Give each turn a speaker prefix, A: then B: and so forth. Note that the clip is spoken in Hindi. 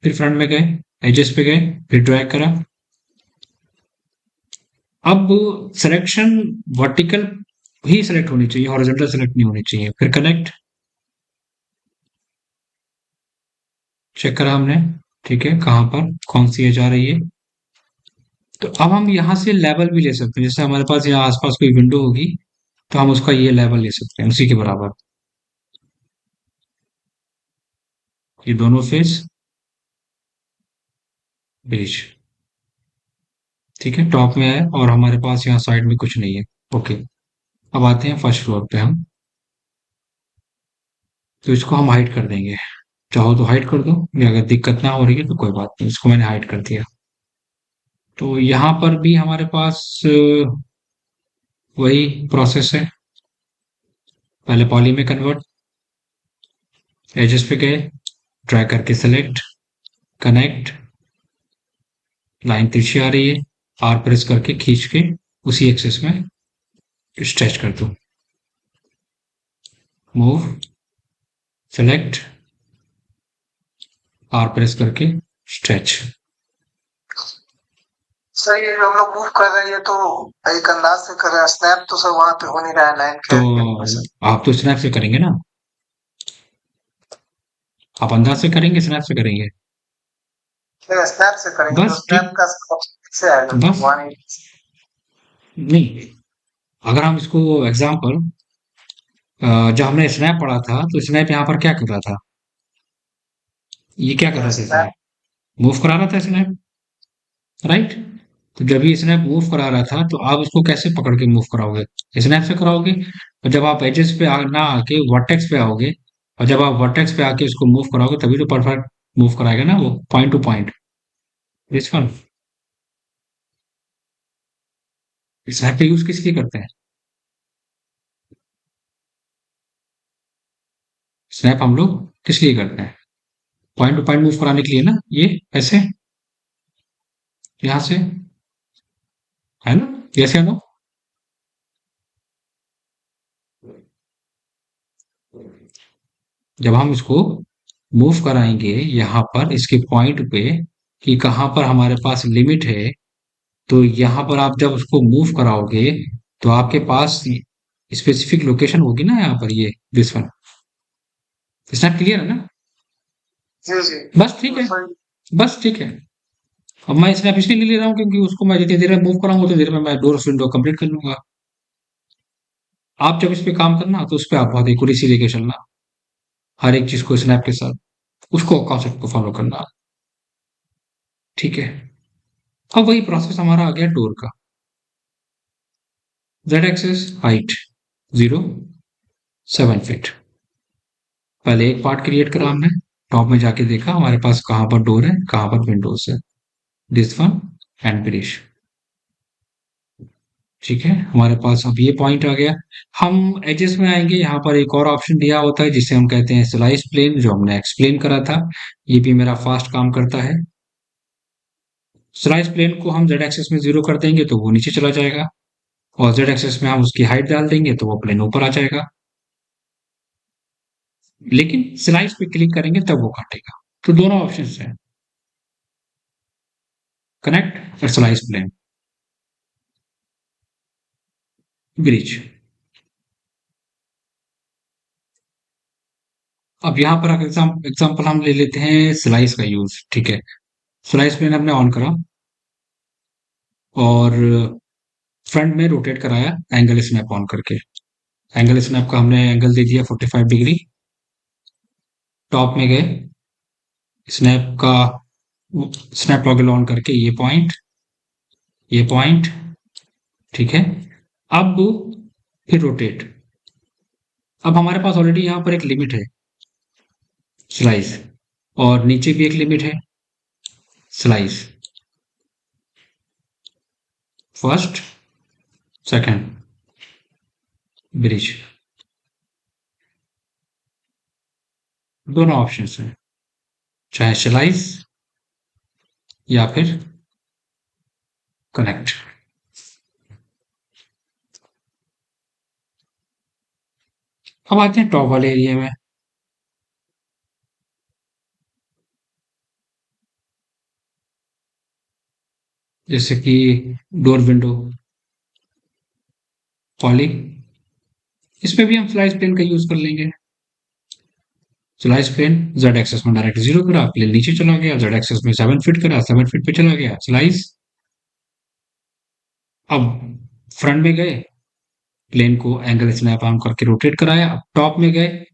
A: फिर फ्रंट में गए, एजेस पे गए, फिर ड्रैग करा। अब सिलेक्शन वर्टिकल ही सिलेक्ट होनी चाहिए, हॉरिजॉन्टल सिलेक्ट नहीं होनी चाहिए। फिर कनेक्ट, चेक करा हमने, ठीक है, कहाँ पर कौन सी एज आ रही है। तो अब हम यहाँ से लेवल भी ले सकते हैं, जैसे हमारे पास यहाँ आसपास कोई विंडो होगी तो हम उसका ये लेवल ले सकते हैं उसी के बराबर। ये दोनों फेस बीच, ठीक है, टॉप में है और हमारे पास यहाँ साइड में कुछ नहीं है। ओके, अब आते हैं फर्स्ट फ्लोर पे हम। तो इसको हम हाइड कर देंगे, चाहो तो हाइड कर दो, या अगर दिक्कत ना हो रही है तो कोई बात नहीं, इसको मैंने हाइड कर दिया। तो यहाँ पर भी हमारे पास वही प्रोसेस है। पहले पॉली में कन्वर्ट, एजेस पे गए, ड्रैग करके सेलेक्ट, कनेक्ट, लाइन तिरछी आ रही है, आर प्रेस करके खींच के उसी एक्सेस में स्ट्रेच कर दो, मूव, सेलेक्ट, आर प्रेस करके स्ट्रेच।
B: सर ये हम लोग मूव कर रहे हैं तो एक अंदाज से कर रहे हैं, स्नैप तो सर वहां पे हो नहीं रहा है लाइन
A: तो
B: के।
A: आप तो स्नैप से करेंगे ना, आप अंदाज से करेंगे स्नैप से करेंगे?
B: स्नैप से करेंगे तो
A: बस
B: स्नैप
A: ठीक,
B: का से आएगा
A: बस
B: 180।
A: नहीं, अगर हम इसको एग्जाम्पल, जब हमने स्नैप पढ़ा था तो स्नैप यहाँ पर क्या कर रहा था, ये क्या कर रहा था
B: स्नैप
A: स्नैप, मूव करा रहा था स्नैप, राइट। तो जब ये स्नैप मूव करा रहा था तो आप उसको कैसे पकड़ के मूव कराओगे, स्नैप से कराओगे। और जब आप एजेस पे ना आके वर्टेक्स पे आओगे, और जब आप वर्टेक्स पे आके उसको मूव कराओगे तभी तो परफेक्ट मूव कराएगा ना वो, point two point. This one, snap का यूज किस लिए करते हैं, स्नैप हम लोग किस लिए करते हैं, पॉइंट टू पॉइंट मूव कराने के लिए ना, ये ऐसे, यहाँ से, है ना, यस या नो। जब हम इसको मूव कराएंगे यहाँ पर इसके पॉइंट पे कि कहाँ पर हमारे पास लिमिट है, तो यहाँ पर आप जब उसको मूव कराओगे तो आपके पास स्पेसिफिक लोकेशन होगी ना, यहाँ पर ये दिस वन। इसना क्लियर है ना?
B: जी जी।
A: बस ठीक है, बस ठीक है। अब मैं स्नैप इसलिए ले रहा हूँ क्योंकि उसको मैं जितनी देर में मूव कराऊंगा उतनी देर में मैं डोर विंडो कंप्लीट कर लूंगा। आप जब इस पे काम करना तो उस पे आप बहुत एक्यूरेसी लेके चलना, हर एक चीज को स्नैप के साथ उसको कॉन्सेप्ट को फॉलो करना, ठीक है। अब वही प्रोसेस हमारा आ गया डोर का। Z axis height 0.7 feet. पहले एक पार्ट क्रिएट करा हमने, टॉप में जाके देखा हमारे पास कहाँ पर डोर है कहाँ पर विंडोज है, दिस वन एंड फिनिश। ठीक है, हमारे पास अब ये पॉइंट आ गया। हम एजेस में आएंगे, यहाँ पर एक और ऑप्शन दिया होता है जिसे हम कहते हैं स्लाइस प्लेन, जो हमने एक्सप्लेन करा था। ये भी मेरा फास्ट काम करता है। स्लाइस प्लेन को हम जेड एक्सेस में 0 कर देंगे तो वो नीचे चला जाएगा, और जेड एक्सेस में हम उसकी हाइट डाल देंगे तो वो प्लेन ऊपर आ जाएगा। लेकिन स्लाइस पे क्लिक करेंगे तब वो काटेगा। तो दोनों ऑप्शन है, कनेक्ट और स्लाइस प्लेन, ब्रिज। अब यहाँ पर एग्जाम्पल हम ले लेते हैं स्लाइस का यूज, ठीक है। स्लाइस प्लेन हमने ऑन करा और फ्रंट में रोटेट कराया एंगल स्नैप ऑन करके। एंगल स्नैप का हमने एंगल दे दिया 45 डिग्री। टॉप में गए, स्नैप का स्नैप टॉगल ऑन करके ये पॉइंट, ठीक है। अब फिर रोटेट। अब हमारे पास ऑलरेडी यहाँ पर एक लिमिट है स्लाइस, और नीचे भी एक लिमिट है स्लाइस, फर्स्ट सेकंड ब्रिज, दोनों ऑप्शन हैं, चाहे स्लाइस या फिर कनेक्ट। अब आते हैं टॉप वाले एरिया में। जैसे कि डोर विंडो, कॉलिंग, इसमें भी हम स्लाइस प्लेन का यूज कर लेंगे। स्लाइस प्लेन जेड एक्सेस में डायरेक्ट जीरो करा, प्लेन नीचे चला गया, जेड एक्सेस में 7 फीट करा, 7 फीट पे चला गया स्लाइस। अब फ्रंट में गए, प्लेन को एंगल स्नैप ऑन करके रोटेट कराया, अब टॉप में गए,